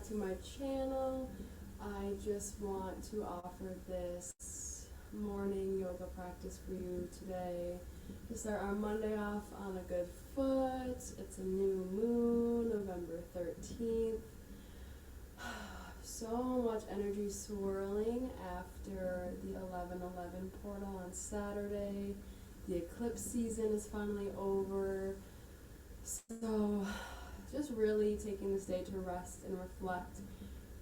back to my channel. I just want to offer this morning yoga practice for you today to start our Monday off on a good foot. It's a new moon, November 13th. So much energy swirling after the 11/11 portal on Saturday. The eclipse season is finally over. So just really taking this day to rest and reflect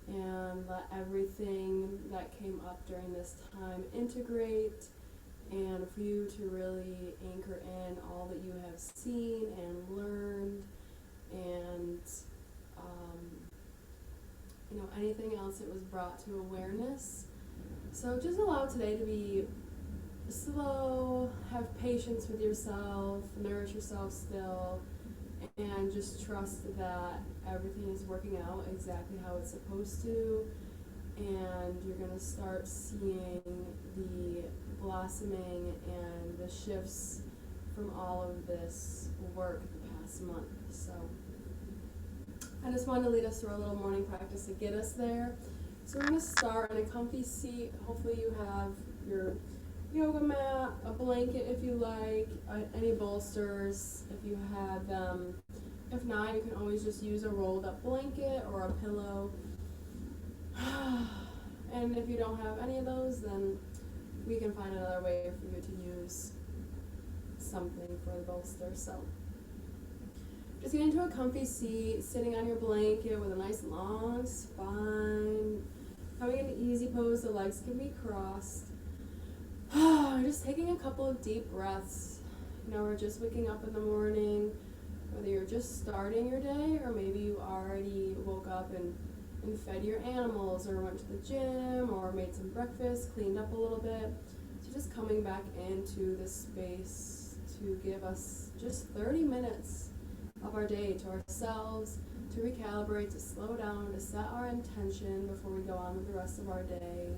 and let everything that came up during this time integrate, and for you to really anchor in all that you have seen and learned, and anything else that was brought to awareness. So just allow today to be slow, have patience with yourself, nourish yourself still, and just trust that everything is working out exactly how it's supposed to, and you're going to start seeing the blossoming and the shifts from all of this work the past month. So I just wanted to lead us through a little morning practice to get us there. So we're going to start in a comfy seat. Hopefully you have your yoga mat, a blanket if you like, any bolsters if you have them. If not, you can always just use a rolled up blanket or a pillow. And if you don't have any of those, then we can find another way for you to use something for the bolster. So just get into a comfy seat, sitting on your blanket with a nice long spine, having an easy pose. The legs can be crossed. Just taking a couple of deep breaths. We're just waking up in the morning, whether you're just starting your day or maybe you already woke up and fed your animals or went to the gym or made some breakfast, cleaned up a little bit. So just coming back into this space to give us just 30 minutes of our day to ourselves, to recalibrate, to slow down, to set our intention before we go on with the rest of our day.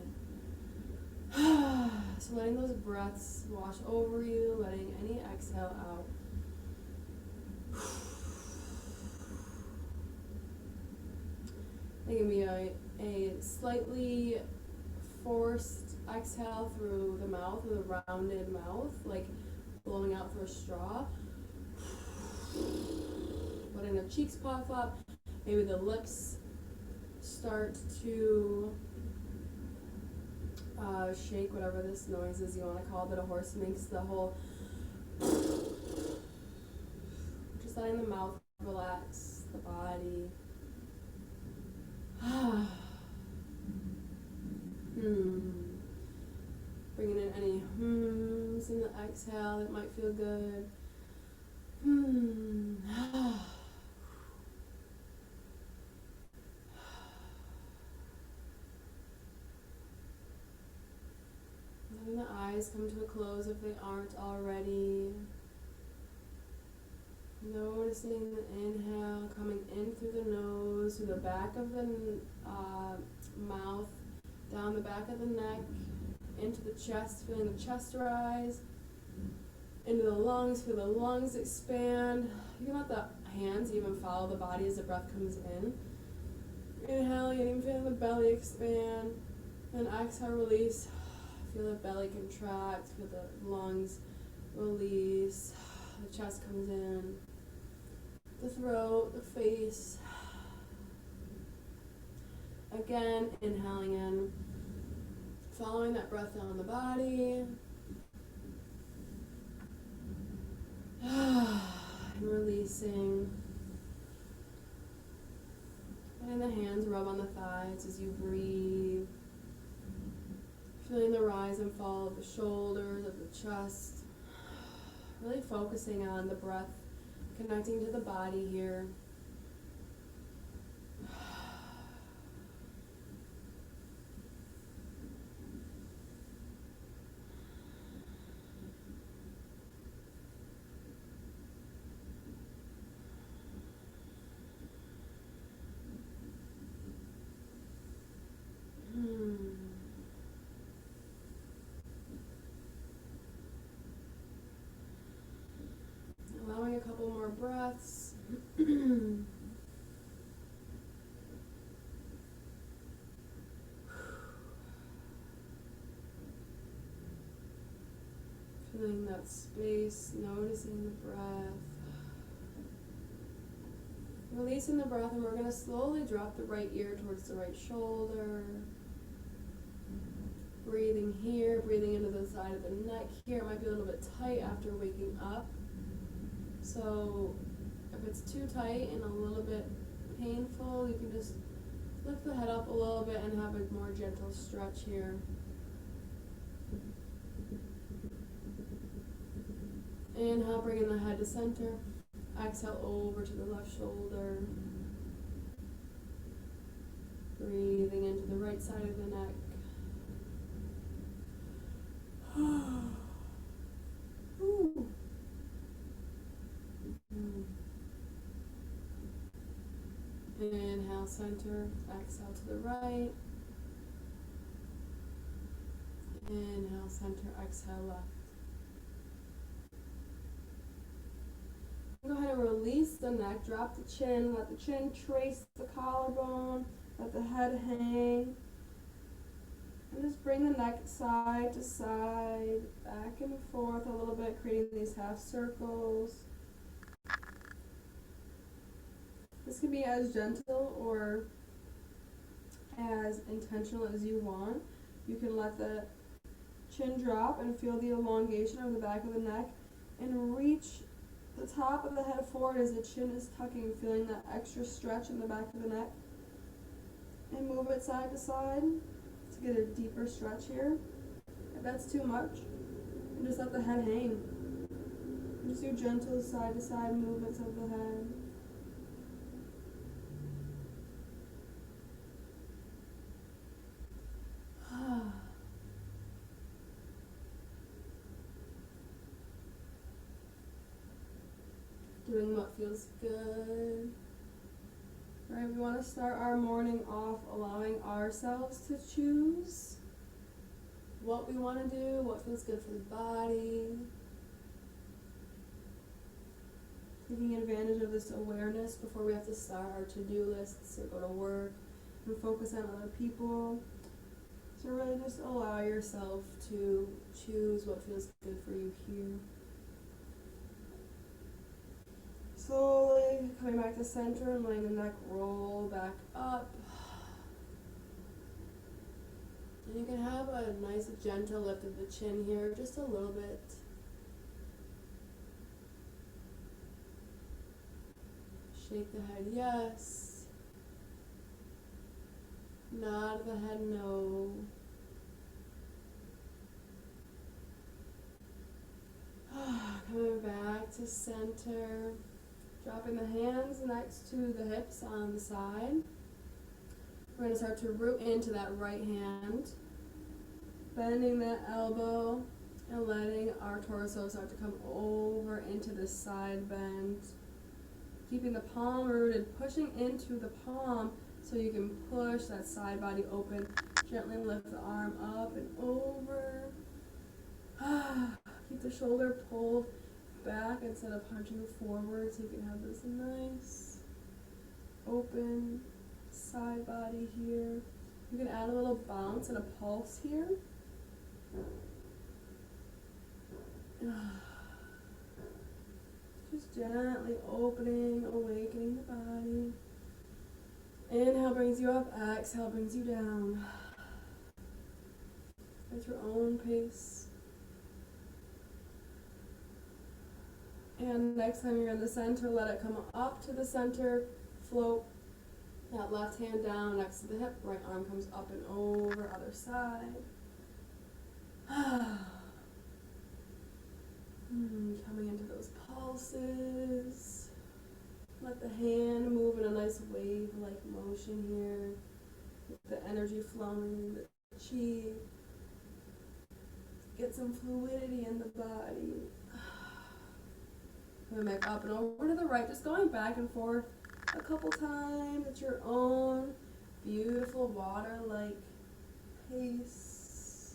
So letting those breaths wash over you, letting any exhale out. It can be a slightly forced exhale through the mouth, with a rounded mouth, like blowing out through a straw. Letting the cheeks puff up, maybe the lips start to shake, whatever this noise is you want to call it, that a horse makes, the whole, just letting the mouth relax, the body. Bringing in any hums in the exhale that might feel good. Letting the eyes come to a close if they aren't already. Noticing the inhale coming in through the nose, through the back of the mouth, down the back of the neck, into the chest, feeling the chest rise, into the lungs, feel the lungs expand. You can let the hands even follow the body as the breath comes in. Inhaling and even feeling the belly expand. Then exhale, release. Feel the belly contract, feel the lungs release. The chest comes in. The throat, the face. Again, inhaling in, following that breath down the body. And releasing. Letting the hands rub on the thighs as you breathe. Feeling the rise and fall of the shoulders, of the chest. Really focusing on the breath, connecting to the body here. Allowing a couple more breaths. feeling that space, noticing the breath. Releasing the breath, and we're going to slowly drop the right ear towards the right shoulder. Breathing here, breathing into the side of the neck here. It might be a little bit tight after waking up. So if it's too tight and a little bit painful, you can just lift the head up a little bit and have a more gentle stretch here. Inhale, bringing the head to center. Exhale over to the left shoulder. Breathing into the right side of the neck. Ooh. Inhale, center. Exhale to the right. Inhale, center. Exhale, left. Go ahead and release the neck. Drop the chin. Let the chin trace the collarbone. Let the head hang. And just bring the neck side to side, back and forth a little bit, creating these half circles. This can be as gentle or as intentional as you want. You can let the chin drop and feel the elongation of the back of the neck and reach the top of the head forward as the chin is tucking, feeling that extra stretch in the back of the neck. And move it side to side to get a deeper stretch here. If that's too much, and just let the head hang. Just do gentle side to side movements of the head. Doing what feels good. Right, we want to start our morning off allowing ourselves to choose what we want to do, what feels good for the body. Taking advantage of this awareness before we have to start our to-do lists or go to work and focus on other people. So really just allow yourself to choose what feels good for you here. Slowly coming back to center and letting the neck roll back up. And you can have a nice gentle lift of the chin here, just a little bit. Shake the head yes. Nod the head no. Coming back to center. Dropping the hands next to the hips on the side. We're going to start to root into that right hand. Bending that elbow and letting our torso start to come over into the side bend. Keeping the palm rooted, pushing into the palm so you can push that side body open. Gently lift the arm up and over. Keep the shoulder pulled back instead of hunching forward so you can have this nice open side body here. You can add a little bounce and a pulse here. Just gently opening, awakening the body. Inhale brings you up, exhale brings you down. At your own pace. And next time you're in the center, let it come up to the center, float that left hand down next to the hip, right arm comes up and over, other side. Coming into those pulses. Let the hand move in a nice wave-like motion here. Get the energy flowing in the chi. Get some fluidity in the body. Coming back up and over to the right, just going back and forth a couple times at your own beautiful water-like pace.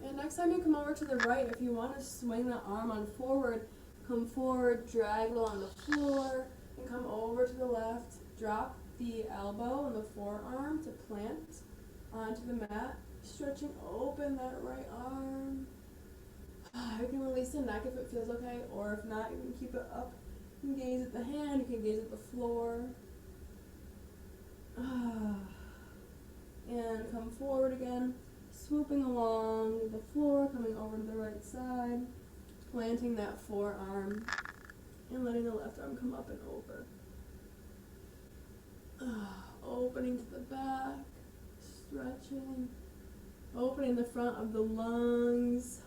And next time you come over to the right, if you want to swing the arm on forward, come forward, drag it along the floor, and come over to the left. Drop the elbow and the forearm to plant onto the mat, stretching open that right arm. You can release the neck if it feels okay, or if not, you can keep it up. You can gaze at the hand, you can gaze at the floor. And come forward again, swooping along the floor, coming over to the right side, planting that forearm, and letting the left arm come up and over. Opening to the back, stretching, opening the front of the lungs,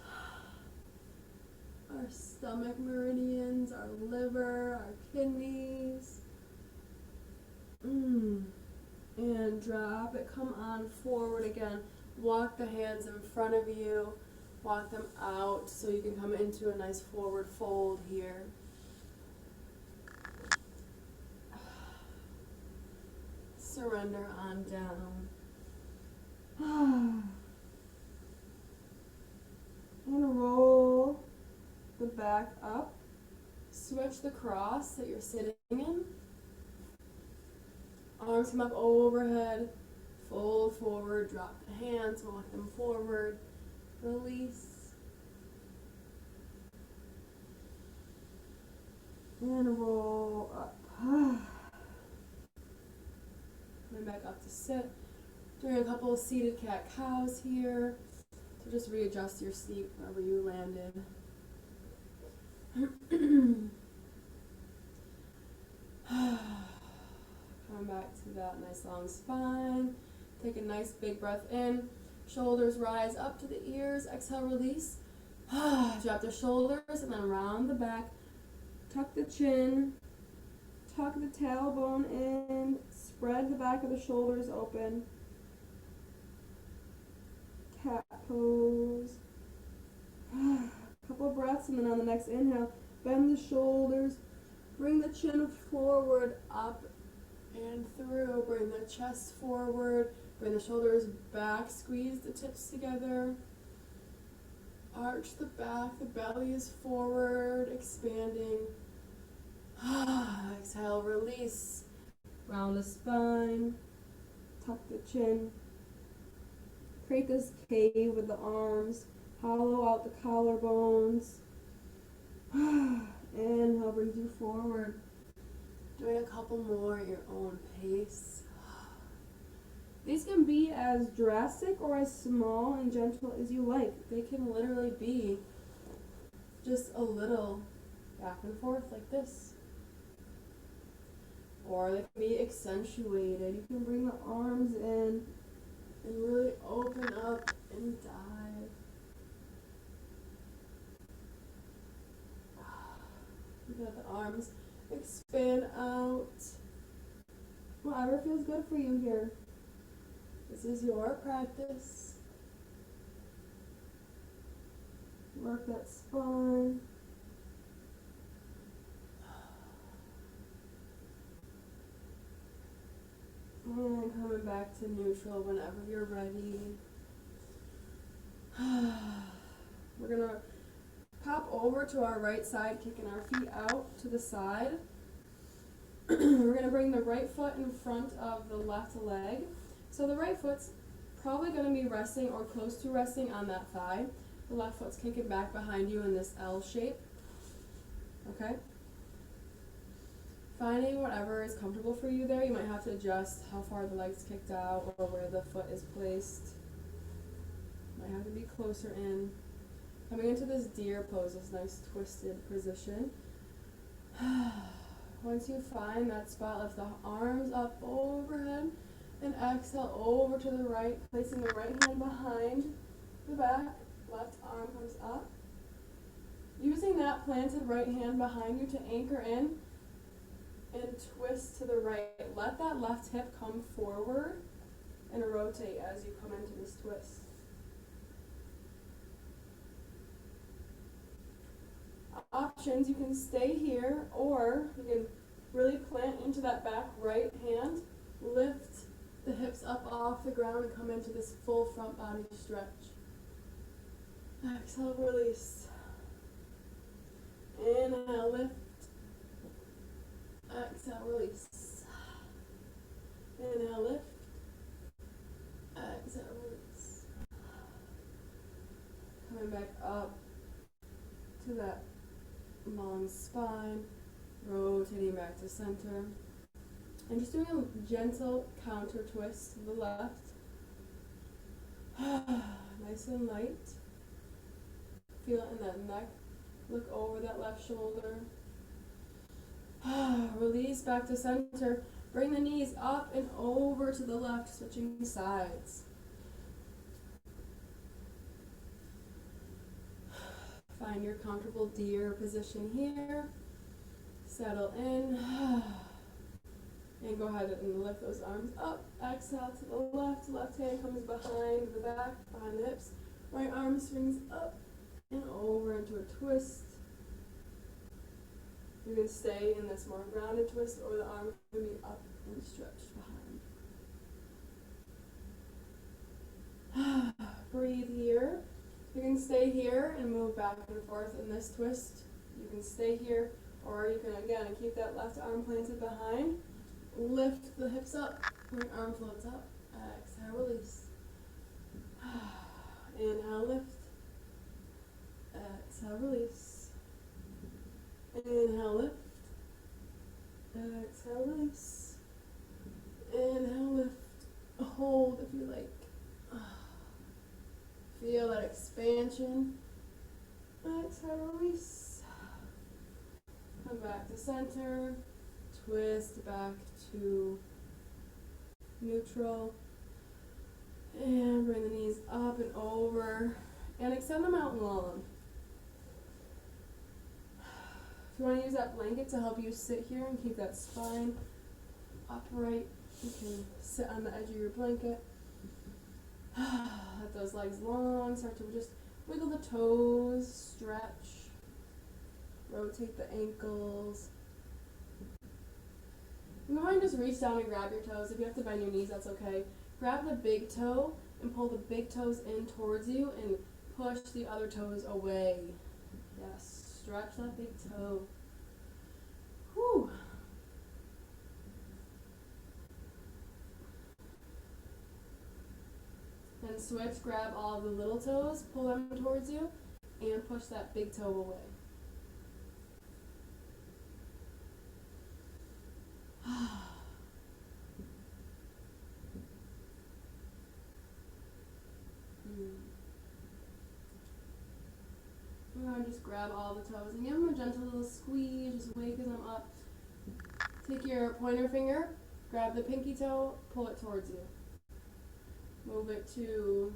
our stomach meridians, our liver, our kidneys. And drop it, come on forward again. Walk the hands in front of you, walk them out so you can come into a nice forward fold here. Surrender on down. And roll the back up. Switch the cross that you're sitting in. Arms come up overhead. Fold forward, drop the hands, walk them forward. Release. And roll up. Coming back up to sit. Doing a couple of seated cat-cows here. So just readjust your seat wherever you landed. Come back to that nice long spine. Take a nice big breath in. Shoulders rise up to the ears. Exhale, release. Drop the shoulders and then round the back. Tuck the chin. Tuck the tailbone in. Spread the back of the shoulders open. Cat pose. Couple breaths, and then on the next inhale, bend the shoulders. Bring the chin forward, up and through. Bring the chest forward. Bring the shoulders back. Squeeze the tips together. Arch the back. The belly is forward, expanding. Exhale, release. Round the spine. Tuck the chin. Create this cave with the arms. Hollow out the collarbones. Inhale brings you forward. Doing a couple more at your own pace. These can be as drastic or as small and gentle as you like. They can literally be just a little back and forth like this. Or they can be accentuated. You can bring the arms in and really open up and dive. You got the arms expand out. Whatever feels good for you here. This is your practice. Work that spine. And coming back to neutral whenever you're ready. We're going to pop over to our right side, kicking our feet out to the side. We're going to bring the right foot in front of the left leg. So the right foot's probably going to be resting or close to resting on that thigh. The left foot's kicking back behind you in this L shape. Okay? Finding whatever is comfortable for you there. You might have to adjust how far the leg's kicked out or where the foot is placed. Might have to be closer in. Coming into this deer pose, this nice twisted position. Once you find that spot, lift the arms up overhead and exhale over to the right, placing the right hand behind the back. Left arm comes up. Using that planted right hand behind you to anchor in and twist to the right. Let that left hip come forward and rotate as you come into this twist. Options, you can stay here, or you can really plant into that back right hand, lift the hips up off the ground and come into this full front body stretch. Exhale, release. Inhale, lift. Exhale, release. Inhale, lift. Exhale, release. Coming back up long spine, rotating back to center. And just doing a gentle counter twist to the left. Nice and light. Feel it in that neck. Look over that left shoulder. Release back to center. Bring the knees up and over to the left, switching sides. Find your comfortable deer position here. Settle in. And go ahead and lift those arms up. Exhale to the left. Left hand comes behind the back, behind the hips. Right arm swings up and over into a twist. You can stay in this more grounded twist, or the arm can be up and stretched behind. Breathe here. You can stay here and move back and forth in this twist. You can stay here, or you can again keep that left arm planted behind. Lift the hips up, right arm floats up. Exhale, release. Inhale, lift. Exhale, release. Inhale, lift. Exhale, release. Inhale, lift. Hold if you like. Feel that expansion. Exhale, release. Come back to center. Twist back to neutral. And bring the knees up and over. And extend them out long. If you want to use that blanket to help you sit here and keep that spine upright, you can sit on the edge of your blanket. Let those legs long. Start to just wiggle the toes, stretch, rotate the ankles. And go ahead and just reach down and grab your toes. If you have to bend your knees, that's okay. Grab the big toe and pull the big toes in towards you and push the other toes away. Yes, stretch that big toe. Whew. And switch, grab all of the little toes, pull them towards you, and push that big toe away. I'm going to just grab all the toes and give them a gentle little squeeze, just waking them up. Take your pointer finger, grab the pinky toe, pull it towards you. Move it to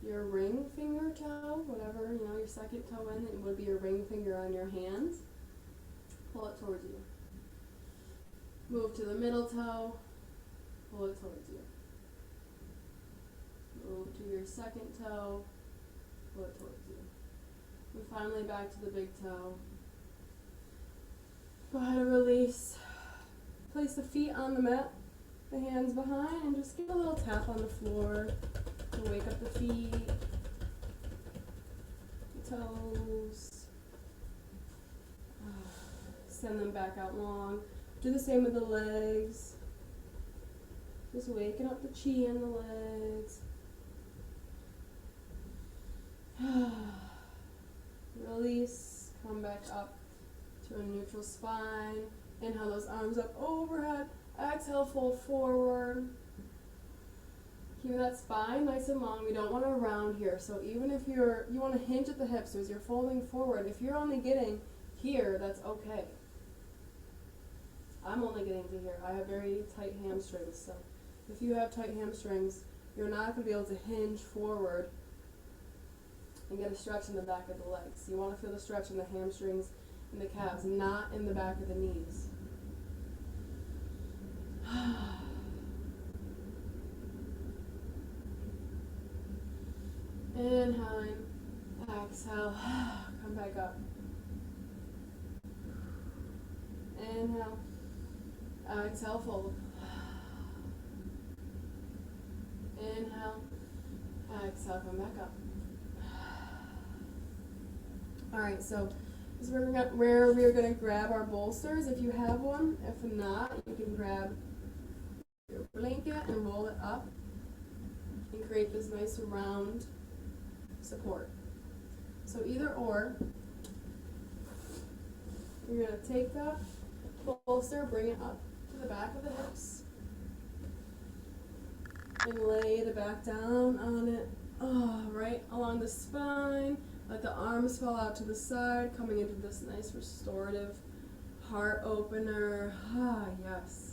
your ring finger toe, whatever, your second toe in, it would be your ring finger on your hands. Pull it towards you. Move to the middle toe, pull it towards you. Move to your second toe, pull it towards you. And finally back to the big toe. Go ahead and release. Place the feet on the mat, the hands behind, and just give a little tap on the floor to wake up the feet, the toes. Send them back out long. Do the same with the legs. Just waking up the chi in the legs. Release, come back up to a neutral spine. Inhale those arms up overhead. Exhale, fold forward. Keep that spine nice and long. We don't want to round here. So even if you want to hinge at the hips as you're folding forward, if you're only getting here, that's okay. I'm only getting to here. I have very tight hamstrings, so if you have tight hamstrings, you're not going to be able to hinge forward and get a stretch in the back of the legs. You want to feel the stretch in the hamstrings and the calves, not in the back of the knees. Inhaling, exhale, come back up. Inhale, exhale, fold. Inhale, exhale, come back up. Alright, so this is where we're going to grab our bolsters if you have one. If not, you can grab your blanket and roll it up and create this nice round support. So either or, You're going to take that bolster, bring it up to the back of the hips, and lay the back down on it, right along the spine. Let the arms fall out to the side, coming into this nice restorative heart opener. Yes.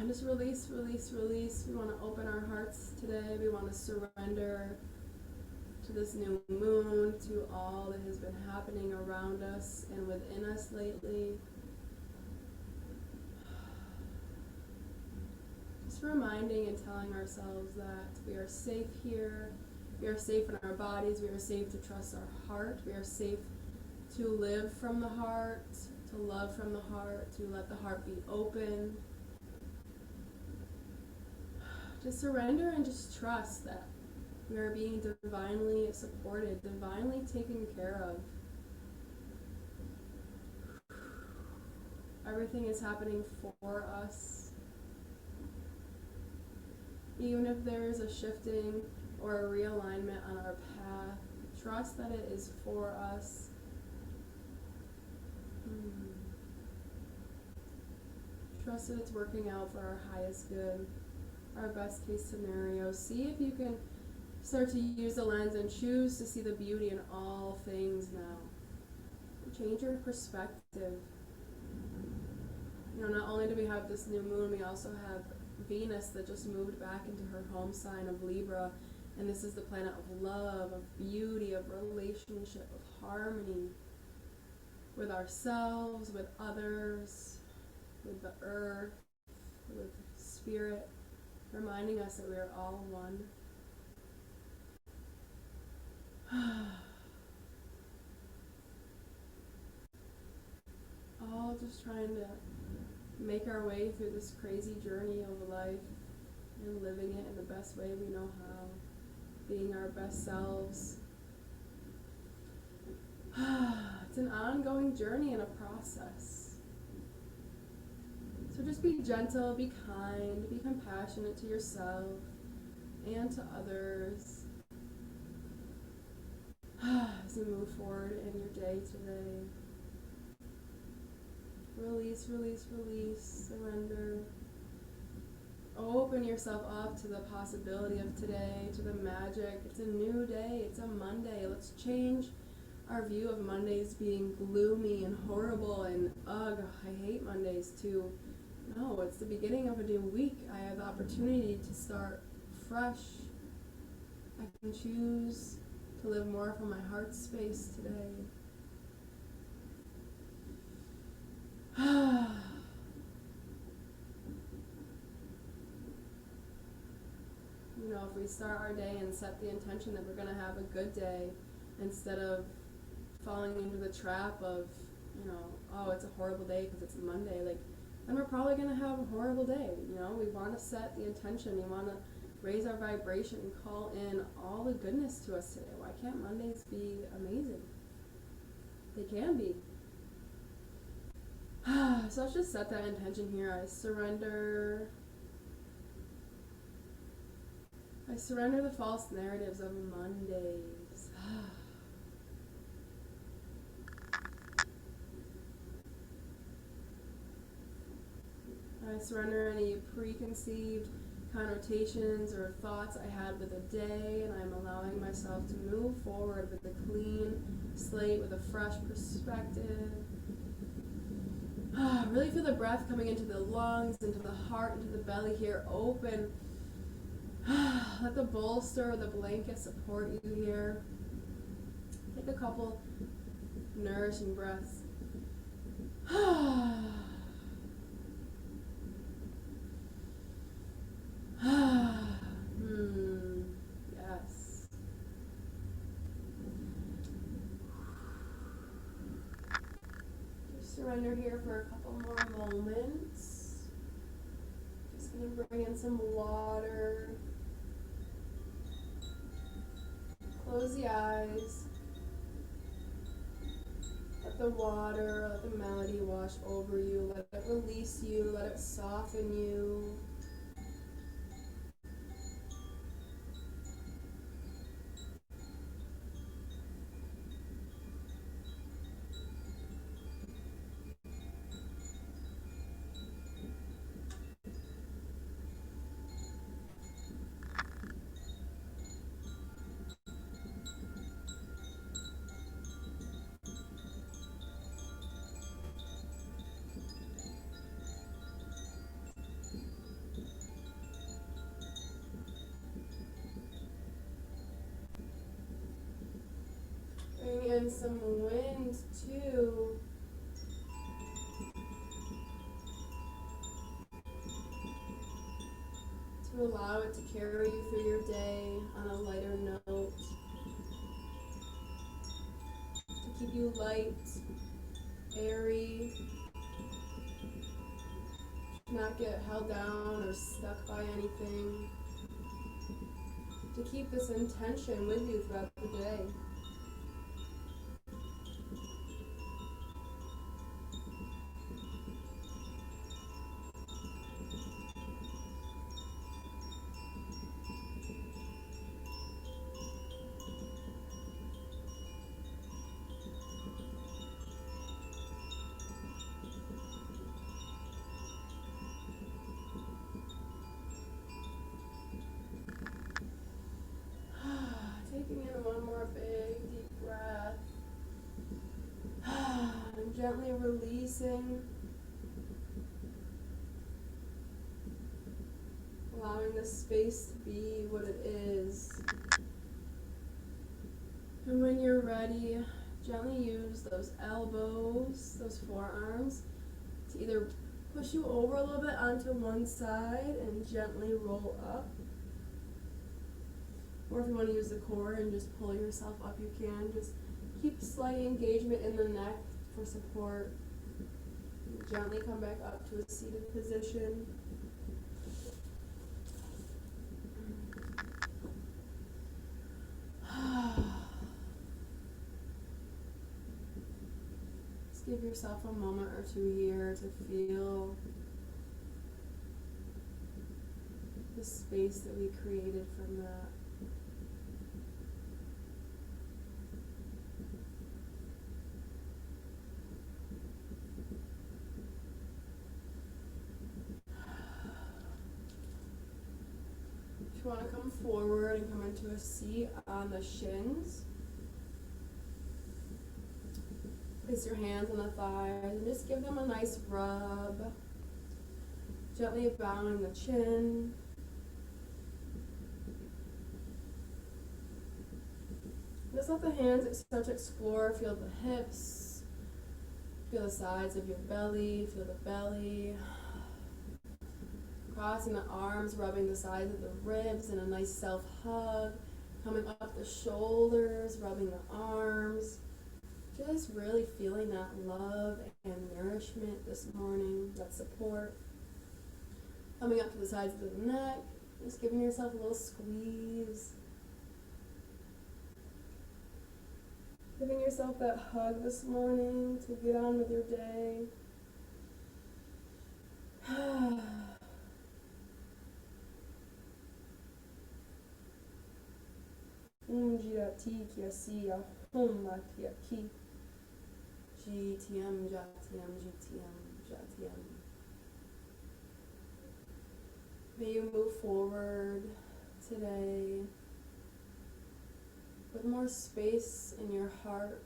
Just release, release, release. We want to open our hearts today. We want to surrender to this new moon, to all that has been happening around us and within us lately. Just reminding and telling ourselves that we are safe here. We are safe in our bodies. We are safe to trust our heart. We are safe to live from the heart, to love from the heart, to let the heart be open. Just surrender and just trust that we are being divinely supported, divinely taken care of. Everything is happening for us. Even if there is a shifting or a realignment on our path, trust that it is for us. Trust that it's working out for our highest good, our best case scenario. See if you can start to use the lens and choose to see the beauty in all things now. Change your perspective. Not only do we have this new moon, we also have Venus that just moved back into her home sign of Libra. And this is the planet of love, of beauty, of relationship, of harmony with ourselves, with others, with the earth, with spirit, reminding us that we are all one. All just trying to make our way through this crazy journey of life and living it in the best way we know how, being our best selves. It's an ongoing journey and a process. So just be gentle, be kind, be compassionate to yourself and to others as you move forward in your day today. Release, release, release, surrender. Open yourself up to the possibility of today, to the magic. It's a new day, it's a Monday. Let's change our view of Mondays being gloomy and horrible and ugh, I hate Mondays too. No, it's the beginning of a new week. I have the opportunity to start fresh. I can choose to live more from my heart space today. If we start our day and set the intention that we're going to have a good day instead of falling into the trap of, oh, it's a horrible day because it's a Monday, then we're probably going to have a horrible day. We want to set the intention. We want to raise our vibration and call in all the goodness to us today. Why can't Mondays be amazing? They can be. So let's just set that intention here. I surrender the false narratives of Mondays. I surrender any preconceived connotations or thoughts I had with the day, and I'm allowing myself to move forward with a clean slate, with a fresh perspective. Really feel the breath coming into the lungs, into the heart, into the belly here. Open. Let the bolster or the blanket support you here. Take a couple nourishing breaths. Yes. Just surrender here for a couple more moments. Just going to bring in some water. Close the eyes. Let the water, let the melody wash over you. Let it release you. Let it soften you. in some wind too. To allow it to carry you through your day on a lighter note. To keep you light, airy, not get held down or stuck by anything. To keep this intention with you throughout the day. Taking in one more big deep breath. And gently releasing. Allowing the space to be what it is. And when you're ready, gently use those elbows, those forearms, to either push you over a little bit onto one side and gently roll up. Or if you want to use the core and just pull yourself up, you can. Just keep slight engagement in the neck for support. And gently come back up to a seated position. Just give yourself a moment or two here to feel the space that we created from that. If you want to come forward and come into a seat on the shins, place your hands on the thighs and just give them a nice rub. Gently bowing the chin. Just let the hands start to explore. Feel the hips, feel the sides of your belly, feel the belly. Crossing the arms, rubbing the sides of the ribs in a nice self-hug. Coming up the shoulders, rubbing the arms. Just really feeling that love and nourishment this morning, that support. Coming up to the sides of the neck, just giving yourself a little squeeze. Giving yourself that hug this morning to get on with your day. Jirati kiasi ahoma kiaki. GTM, jatiam, GTM, jatiam. May you move forward today with more space in your heart,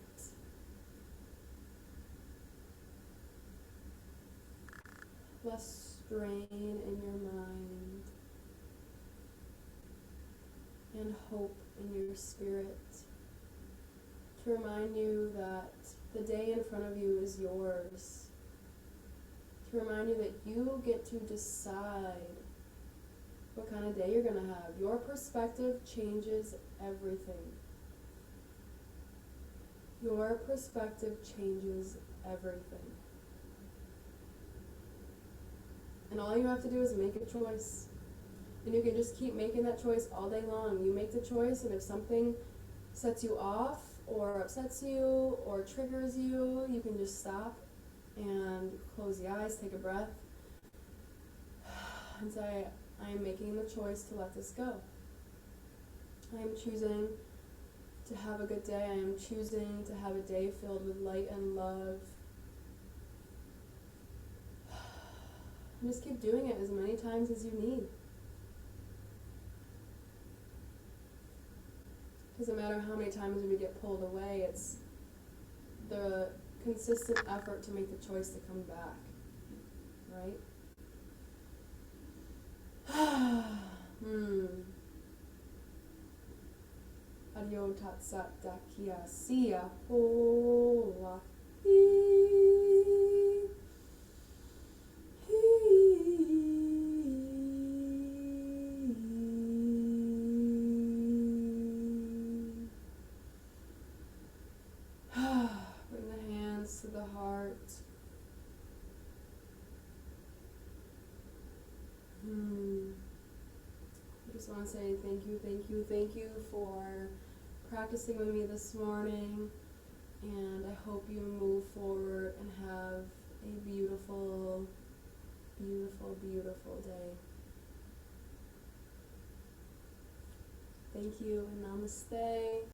less strain in your mind, and hope in your spirit, to remind you that the day in front of you is yours, to remind you that you get to decide what kind of day you're going to have. Your perspective changes everything. Your perspective changes everything. And all you have to do is make a choice. And you can just keep making that choice all day long. You make the choice, and if something sets you off or upsets you or triggers you, you can just stop and close the eyes, take a breath, and say, I am making the choice to let this go. I am choosing to have a good day. I am choosing to have a day filled with light and love. And just keep doing it as many times as you need. Doesn't matter how many times we get pulled away, it's the consistent effort to make the choice to come back, right? Adio tatsat dakia sia hola. He. Bring the hands to the heart. I just want to say thank you for practicing with me this morning, and I hope you move forward and have a beautiful, beautiful, beautiful day. Thank you and namaste.